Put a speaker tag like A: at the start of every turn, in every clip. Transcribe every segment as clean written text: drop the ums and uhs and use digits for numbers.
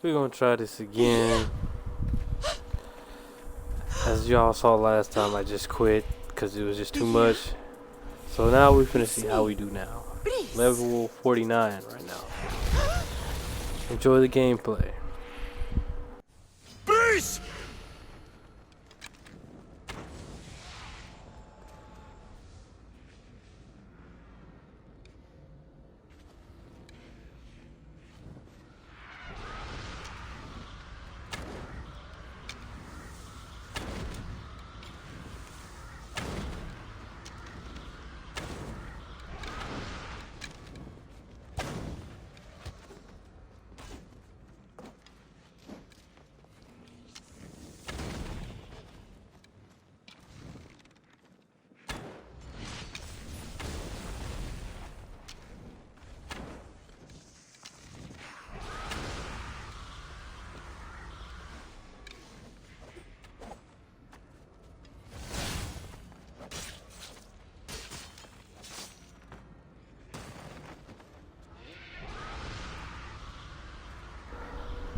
A: We're gonna try this again. As y'all saw last time, I just quit because it was just too much. So now we're gonna see how we do now. Level 49 right now. Enjoy the gameplay.
B: Please!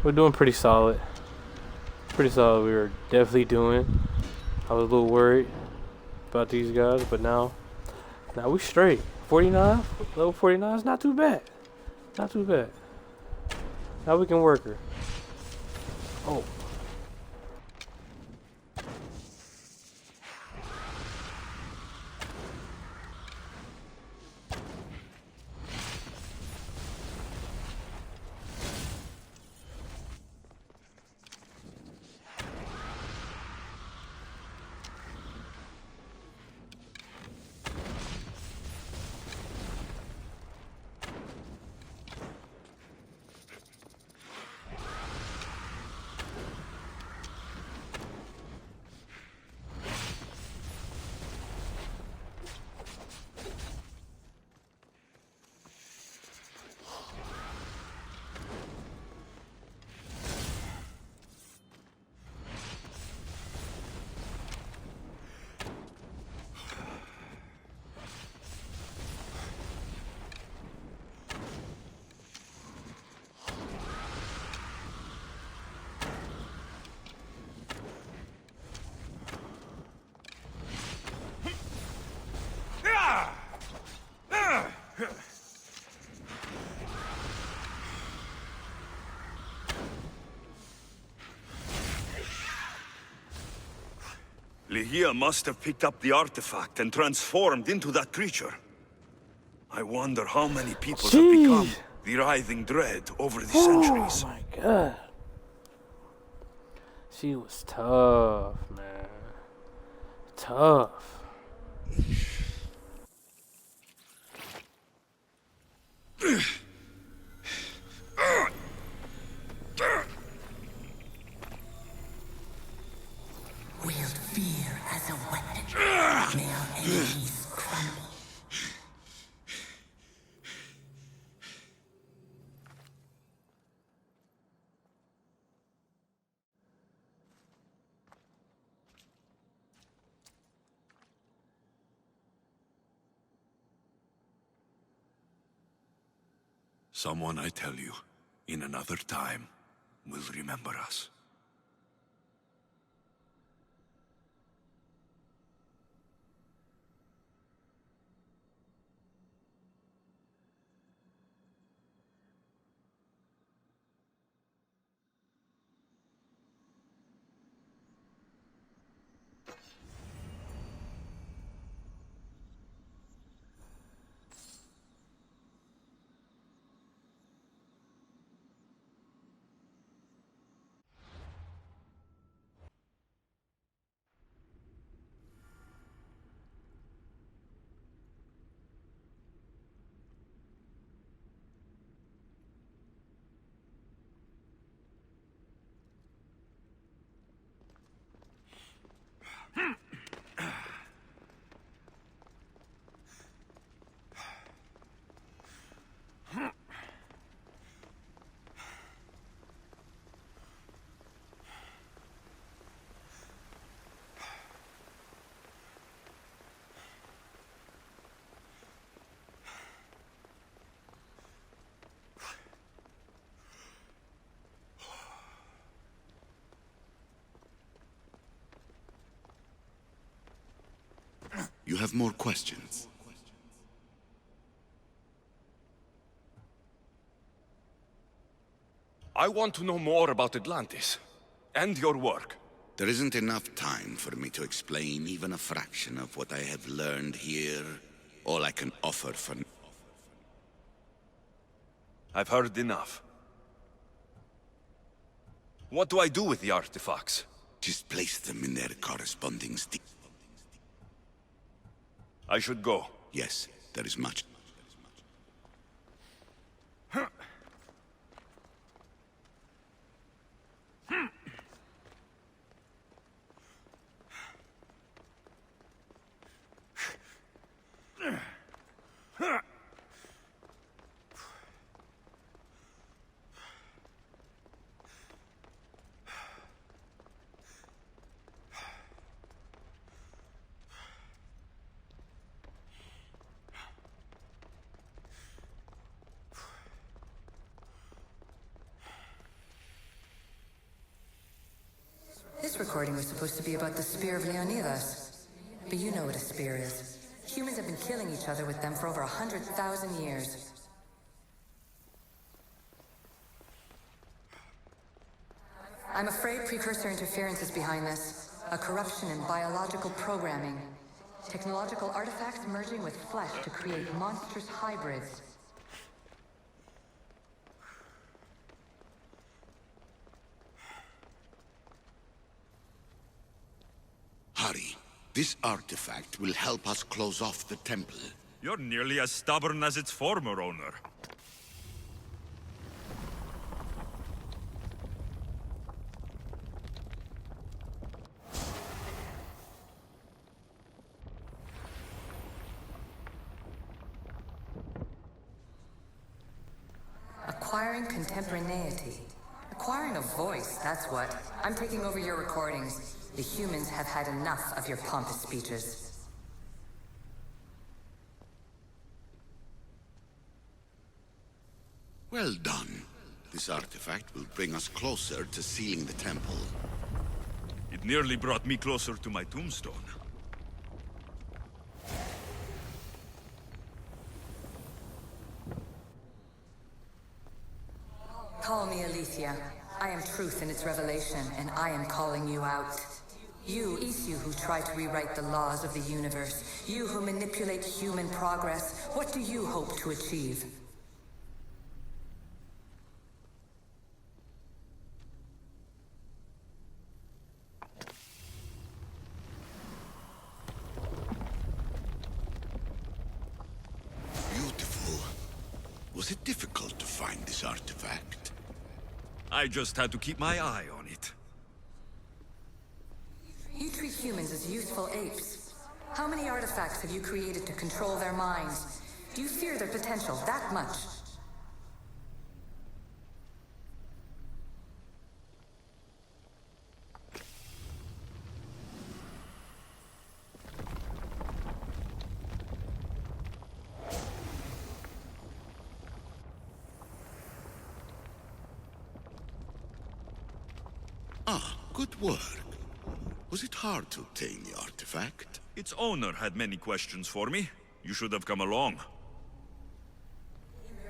A: We're doing pretty solid. Pretty solid. We were definitely doing. I was a little worried about these guys, but now we straight. 49, level 49 is not too bad. Not too bad. Now we can work her. Oh. Ligia must have picked up the artifact and transformed into that creature. I wonder how many people have become the writhing dread over the centuries. Oh my god. She was tough, man. Tough.
C: Wield fear as a weapon. May our enemies crumble.
B: Someone, I tell you, in another time, will remember us. have more questions?
D: I want to know more about Atlantis, and your work.
B: There isn't enough time for me to explain even a fraction of what I have learned here. All I can offer for...
D: I've heard enough. What do I do with the artifacts?
B: Just place them in their corresponding
D: I should go.
B: Yes, there is much.
C: This recording was supposed to be about the Spear of Leonidas. But you know what a spear is. Humans have been killing each other with them for over 100,000 years. I'm afraid precursor interference is behind this. A corruption in biological programming. Technological artifacts merging with flesh to create monstrous hybrids.
B: Hurry. This artifact will help us close off the temple.
E: You're nearly as stubborn as its former owner.
C: Acquiring contemporaneity. Acquiring a voice, that's what. I'm taking over your recordings. The humans have had enough of your pompous speeches.
B: Well done. This artifact will bring us closer to sealing the temple.
E: It nearly brought me closer to my tombstone.
C: Call me Aletheia. I am truth in its revelation, and I am calling you out. You, Isu, who try to rewrite the laws of the universe. You who manipulate human progress. What do you hope to achieve?
B: Beautiful. Was it difficult to find this artifact?
E: I just had to keep my eye on it.
C: You treat humans as useful apes. How many artifacts have you created to control their minds? Do you fear their potential that much?
B: Ah, good work. Was it hard to obtain the artifact?
E: Its owner had many questions for me. You should have come along.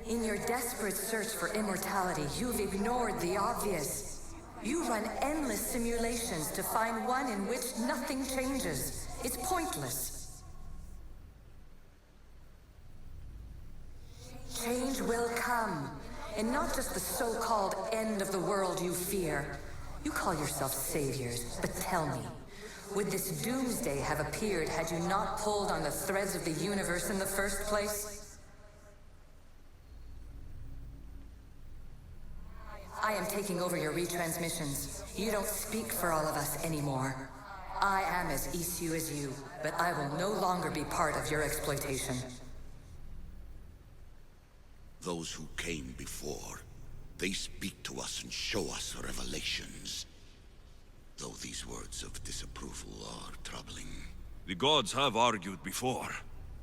C: In your desperate search for immortality, you've ignored the obvious. You run endless simulations to find one in which nothing changes. It's pointless. Change will come, and not just the so-called end of the world you fear. You call yourself saviors, but tell me, would this doomsday have appeared had you not pulled on the threads of the universe in the first place? I am taking over your retransmissions. You don't speak for all of us anymore. I am as Isu as you, but I will no longer be part of your exploitation.
B: Those who came before, they speak to us and show us revelations. Though these words of disapproval are troubling.
E: The gods have argued before.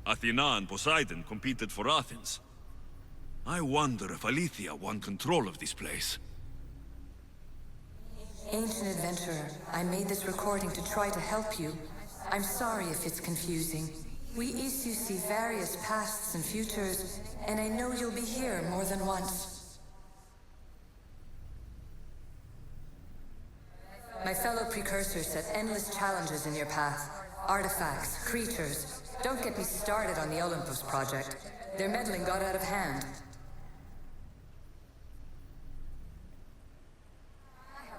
E: Athena and Poseidon competed for Athens. I wonder if Aletheia won control of this place.
C: Ancient adventurer, I made this recording to try to help you. I'm sorry if it's confusing. We issue see various pasts and futures, and I know you'll be here more than once. My fellow precursors set endless challenges in your path. Artifacts, creatures. Don't get me started on the Olympus project. Their meddling got out of hand.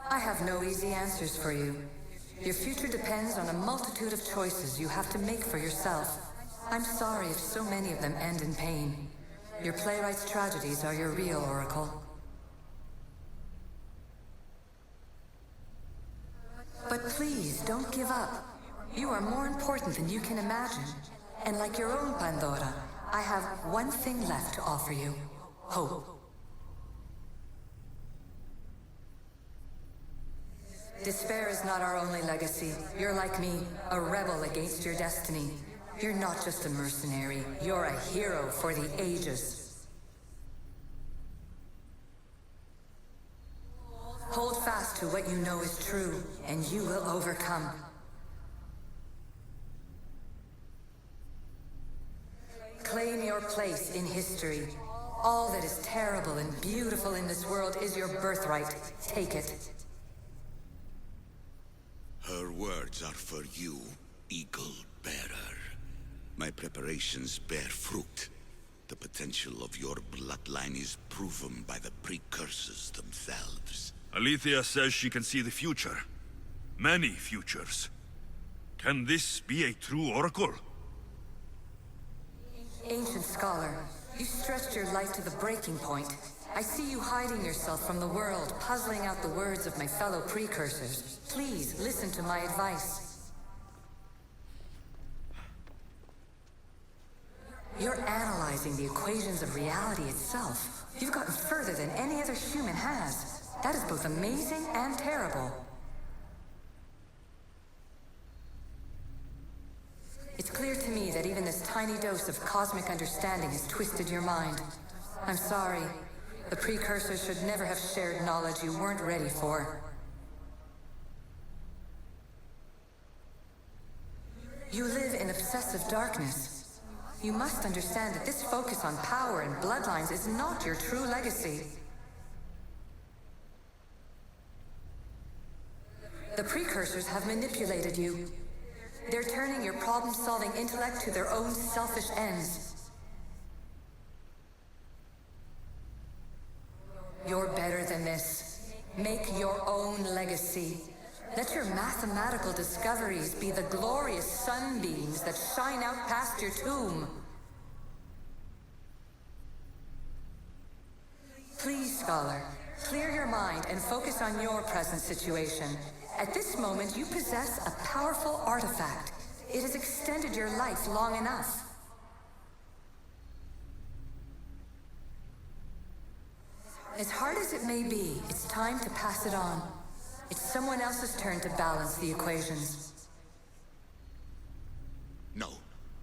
C: I have no easy answers for you. Your future depends on a multitude of choices you have to make for yourself. I'm sorry if so many of them end in pain. Your playwright's tragedies are your real oracle. But please, don't give up. You are more important than you can imagine. And like your own Pandora, I have one thing left to offer you. Hope. Despair is not our only legacy. You're like me, a rebel against your destiny. You're not just a mercenary, you're a hero for the ages. Hold fast to what you know is true, and you will overcome. Claim your place in history. All that is terrible and beautiful in this world is your birthright. Take it.
B: Her words are for you, Eagle Bearer. My preparations bear fruit. The potential of your bloodline is proven by the precursors themselves.
E: Alethea says she can see the future. Many futures. Can this be a true oracle?
C: Ancient scholar, you stretched your life to the breaking point. I see you hiding yourself from the world, puzzling out the words of my fellow precursors. Please, listen to my advice. You're analyzing the equations of reality itself. You've gotten further than any other human has. That is both amazing and terrible. It's clear to me that even this tiny dose of cosmic understanding has twisted your mind. I'm sorry. The precursors should never have shared knowledge you weren't ready for. You live in obsessive darkness. You must understand that this focus on power and bloodlines is not your true legacy. The precursors have manipulated you. They're turning your problem-solving intellect to their own selfish ends. You're better than this. Make your own legacy. Let your mathematical discoveries be the glorious sunbeams that shine out past your tomb. Please, scholar, clear your mind and focus on your present situation. At this moment, you possess a powerful artifact. It has extended your life long enough. As hard as it may be, it's time to pass it on. It's someone else's turn to balance the equations.
B: No,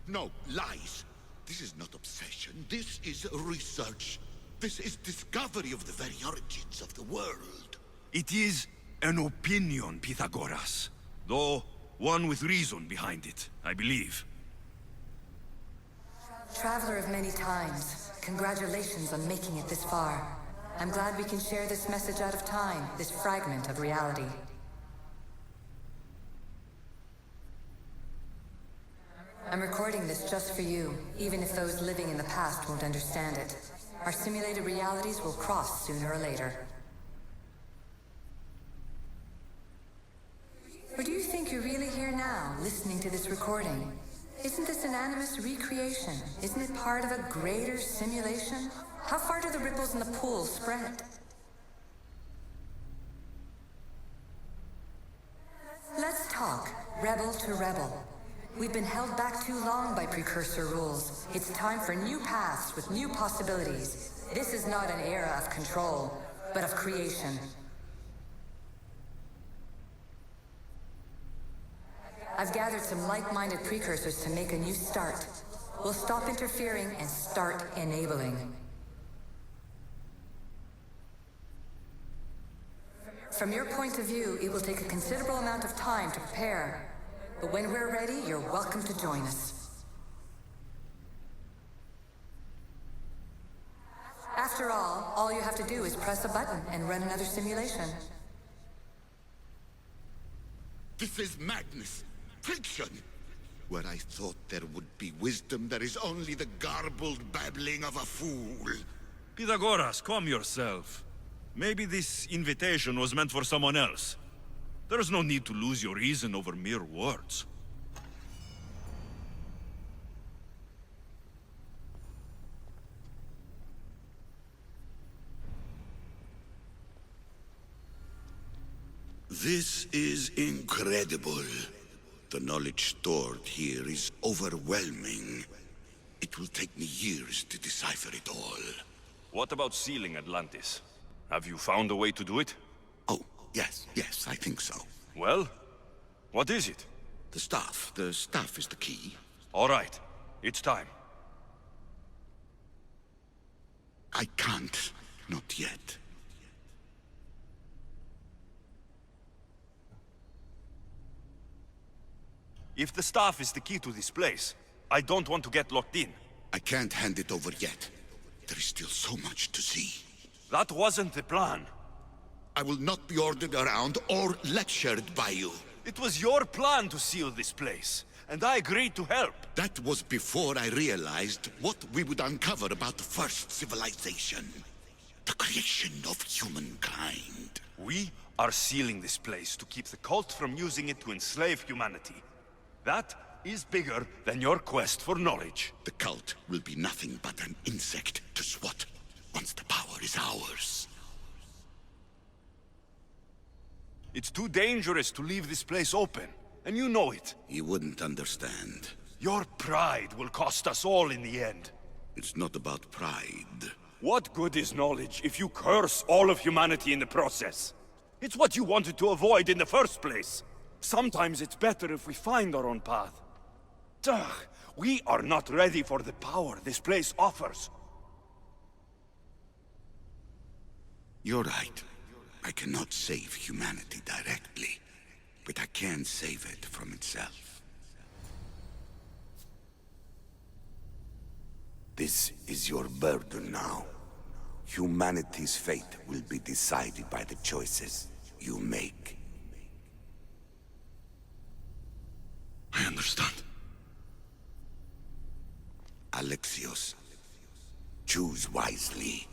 B: no, lies. This is not obsession. This is research. This is discovery of the very origins of the world.
E: It is an opinion, Pythagoras. Though one with reason behind it, I believe.
C: Traveler of many times, congratulations on making it this far. I'm glad we can share this message out of time, this fragment of reality. I'm recording this just for you, even if those living in the past won't understand it. Our simulated realities will cross sooner or later. Or do you think you're really here now, listening to this recording? Isn't this an animus recreation? Isn't it part of a greater simulation? How far do the ripples in the pool spread? Let's talk, rebel to rebel. We've been held back too long by precursor rules. It's time for new paths with new possibilities. This is not an era of control, but of creation. I've gathered some like-minded precursors to make a new start. We'll stop interfering and start enabling. From your point of view, it will take a considerable amount of time to prepare. But when we're ready, you're welcome to join us. After all you have to do is press a button and run another simulation.
B: This is madness. Fiction. Where I thought there would be wisdom, there is only the garbled babbling of a fool.
E: Pythagoras, calm yourself. Maybe this invitation was meant for someone else. There's no need to lose your reason over mere words.
B: This is incredible. The knowledge stored here is overwhelming. It will take me years to decipher it all.
D: What about sealing Atlantis? Have you found a way to do it?
B: Oh, yes, I think so.
D: Well, what is it?
B: The staff. The staff is the key.
D: All right, it's time.
B: I can't. Not yet.
D: If the staff is the key to this place, I don't want to get locked in.
B: I can't hand it over yet. There is still so much to see.
D: That wasn't the plan.
B: I will not be ordered around or lectured by you.
D: It was your plan to seal this place, and I agreed to help.
B: That was before I realized what we would uncover about the first civilization. The creation of humankind.
D: We are sealing this place to keep the cult from using it to enslave humanity. That is bigger than your quest for knowledge.
B: The cult will be nothing but an insect to swat once the power is ours.
D: It's too dangerous to leave this place open, and you know it.
B: You wouldn't understand.
D: Your pride will cost us all in the end.
B: It's not about pride.
D: What good is knowledge if you curse all of humanity in the process? It's what you wanted to avoid in the first place. Sometimes it's better if we find our own path. Ugh, we are not ready for the power this place offers.
B: You're right. I cannot save humanity directly, but I can save it from itself. This is your burden now. Humanity's fate will be decided by the choices you make.
E: I understand.
B: Alexios, choose wisely.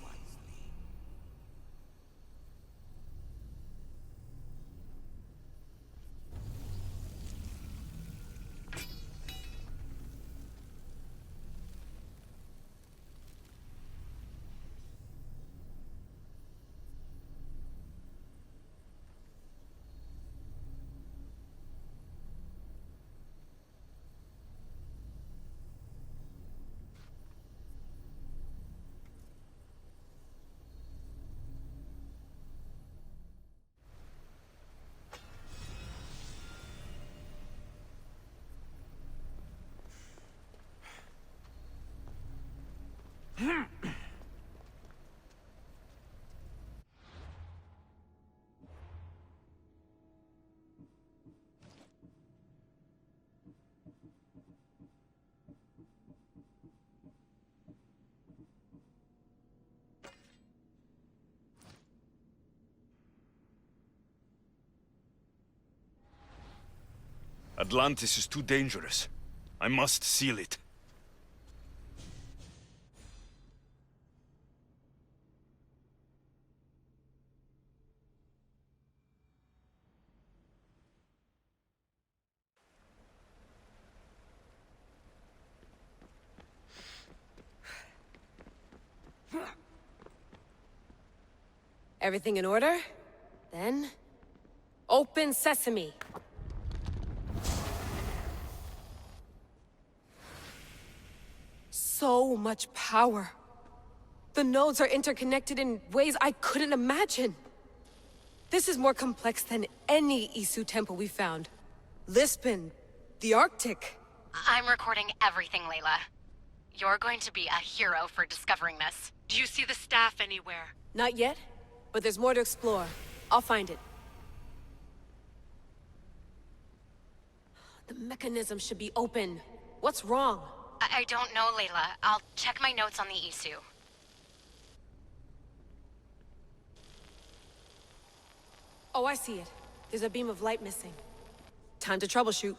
D: Atlantis is too dangerous. I must seal it.
F: Everything in order? Then... open sesame! So much power. The nodes are interconnected in ways I couldn't imagine. This is more complex than any Isu temple we found. Lisbon, the Arctic.
G: I'm recording everything, Layla. You're going to be a hero for discovering this.
H: Do you see the staff anywhere?
F: Not yet, but there's more to explore. I'll find it. The mechanism should be open. What's wrong?
G: I don't know, Layla. I'll check my notes on the Isu.
F: Oh, I see it. There's a beam of light missing. Time to troubleshoot.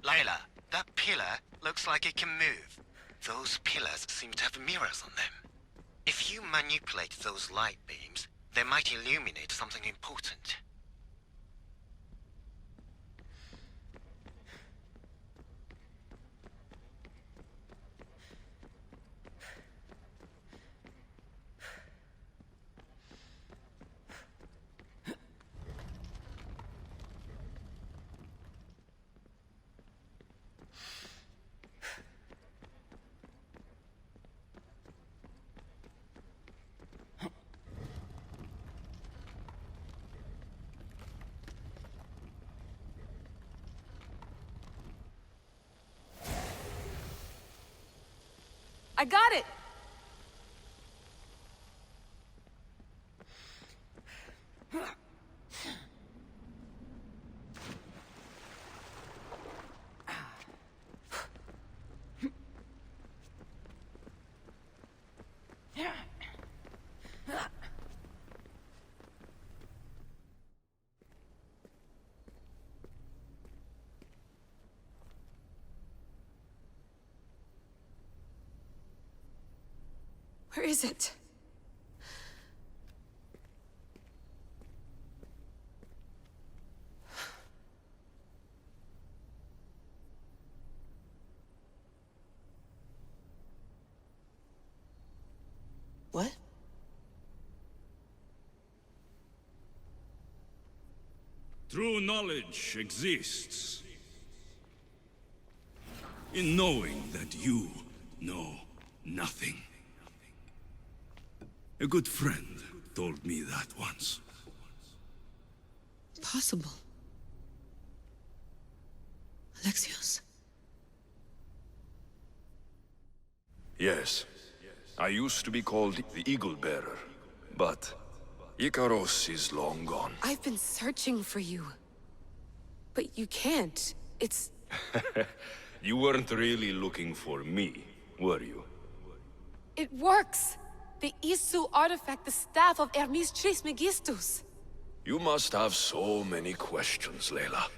I: Layla, that pillar looks like it can move. Those pillars seem to have mirrors on them. If you manipulate those light beams, they might illuminate something important.
F: I got it! Where is it? What?
E: True knowledge exists in knowing that you know nothing. A good friend told me that once.
F: Possible. Alexios?
D: Yes. I used to be called the Eagle Bearer, but Icaros is long gone.
F: I've been searching for you. But you can't. It's...
D: You weren't really looking for me, were you?
F: It works! The Isu artifact, the staff of Hermes Trismegistus.
D: You must have so many questions, Layla.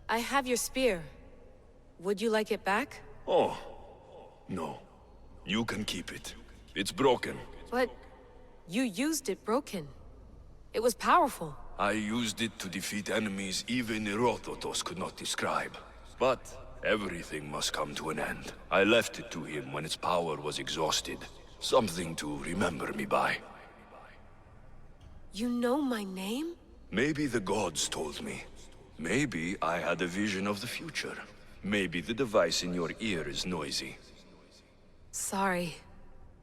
F: I have your spear. Would you like it back?
D: Oh, no. You can keep it. It's broken.
F: But you used it broken. It was powerful.
D: I used it to defeat enemies even Herodotus could not describe. But everything must come to an end. I left it to him when its power was exhausted. Something to remember me by.
F: You know my name?
D: Maybe the gods told me. Maybe I had a vision of the future. Maybe the device in your ear is noisy.
F: Sorry.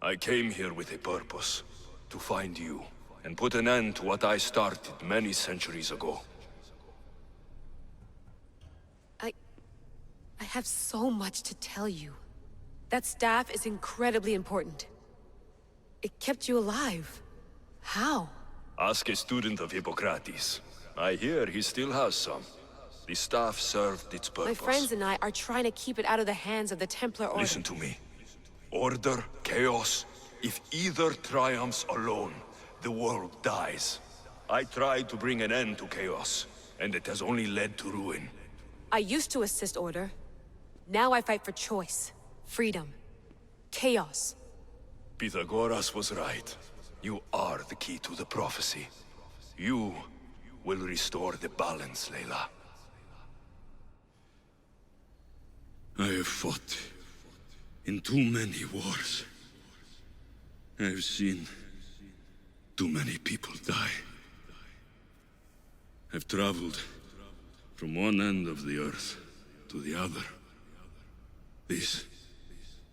D: I came here with a purpose. To find you, and put an end to what I started many centuries ago.
F: I have so much to tell you. That staff is incredibly important. It kept you alive. How?
D: Ask a student of Hippocrates. I hear he still has some. The staff served its purpose.
F: My friends and I are trying to keep it out of the hands of the Templar Order.
D: Listen to me. Order, chaos. If either triumphs alone, the world dies. I tried to bring an end to chaos, and it has only led to ruin.
F: I used to assist Order. Now I fight for choice, freedom, chaos.
D: Pythagoras was right. You are the key to the prophecy. You will restore the balance, Layla.
E: I have fought in too many wars. I have seen Too many people die. I've traveled from one end of the earth to the other. This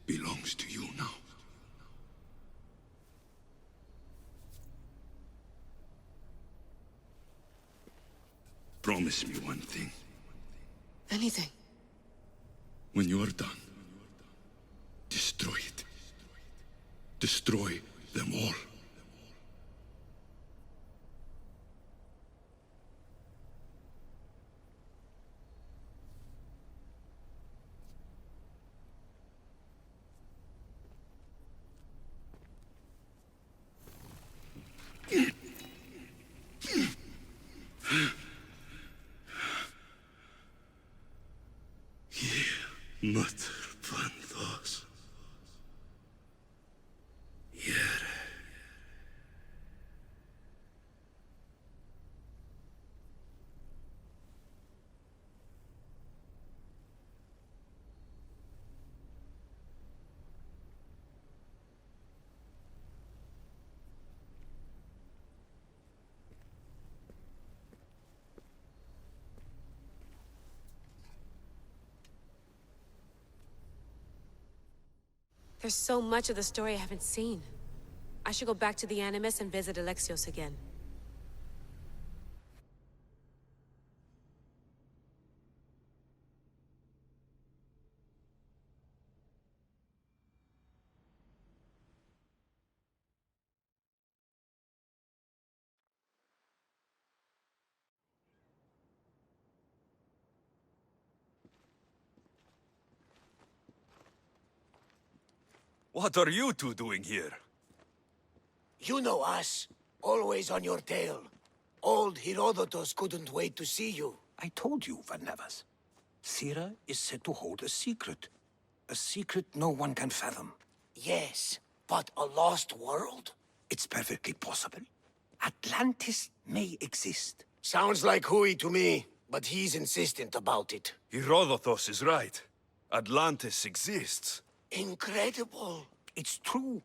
E: belongs to you now. Promise me one thing.
F: Anything.
E: When you are done, destroy it. Destroy them all. Mater bandos. Yere.
F: There's so much of the story I haven't seen. I should go back to the Animus and visit Alexios again.
D: What are you two doing here?
J: You know us. Always on your tail. Old Herodotus couldn't wait to see you.
K: I told you, Varnavas. Sira is said to hold a secret. A secret no one can fathom.
J: Yes, but a lost world?
K: It's perfectly possible. Atlantis may exist.
J: Sounds like Hui to me, but he's insistent about it.
D: Herodotus is right. Atlantis exists.
J: Incredible.
K: It's true.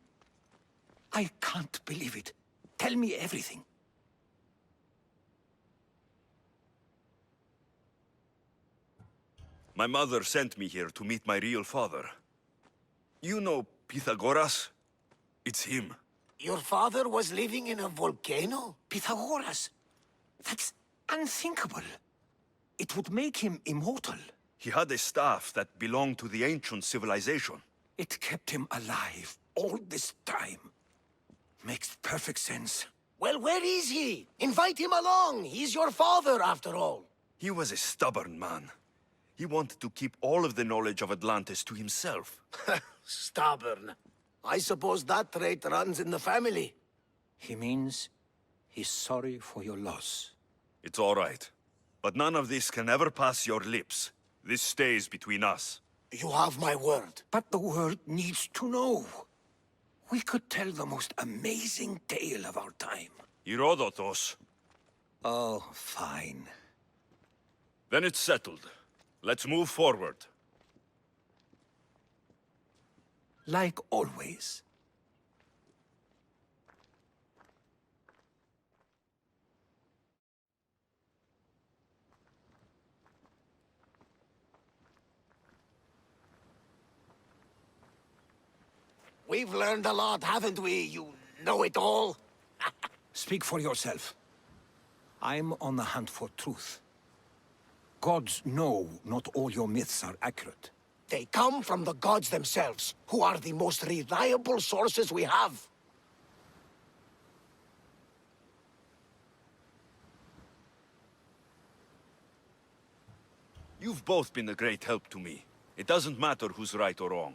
K: I can't believe it. Tell me everything.
D: My mother sent me here to meet my real father. You know Pythagoras? It's him.
J: Your father was living in a volcano?
K: Pythagoras. That's unthinkable. It would make him immortal.
D: He had a staff that belonged to the ancient civilization.
K: It kept him alive all this time. Makes perfect sense.
J: Well, where is he? Invite him along. He's your father, after all.
D: He was a stubborn man. He wanted to keep all of the knowledge of Atlantis to himself.
J: Stubborn. I suppose that trait runs in the family.
K: He means he's sorry for your loss.
D: It's all right. But none of this can ever pass your lips. This stays between us.
J: You have my word.
K: But the world needs to know. We could tell the most amazing tale of our time.
D: Herodotus.
K: Oh, fine.
D: Then it's settled. Let's move forward.
K: Like always.
J: We've learned a lot, haven't we, you know-it-all?
K: Speak for yourself. I'm on the hunt for truth. Gods know not all your myths are accurate.
J: They come from the gods themselves, who are the most reliable sources we have.
D: You've both been a great help to me. It doesn't matter who's right or wrong.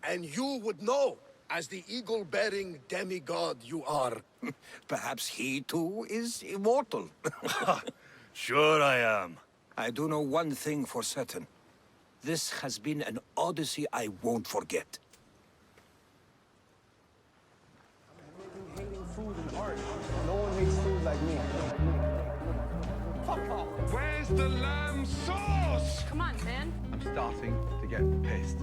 J: And you would know, as the eagle-bearing demigod you are.
K: Perhaps he too is immortal.
D: Sure I am.
K: I do know one thing for certain. This has been an Odyssey I won't forget.
L: Hating food and art. No one makes food like me.
M: Where's the lamb sauce?
F: Come on, man.
L: I'm starting to get pissed.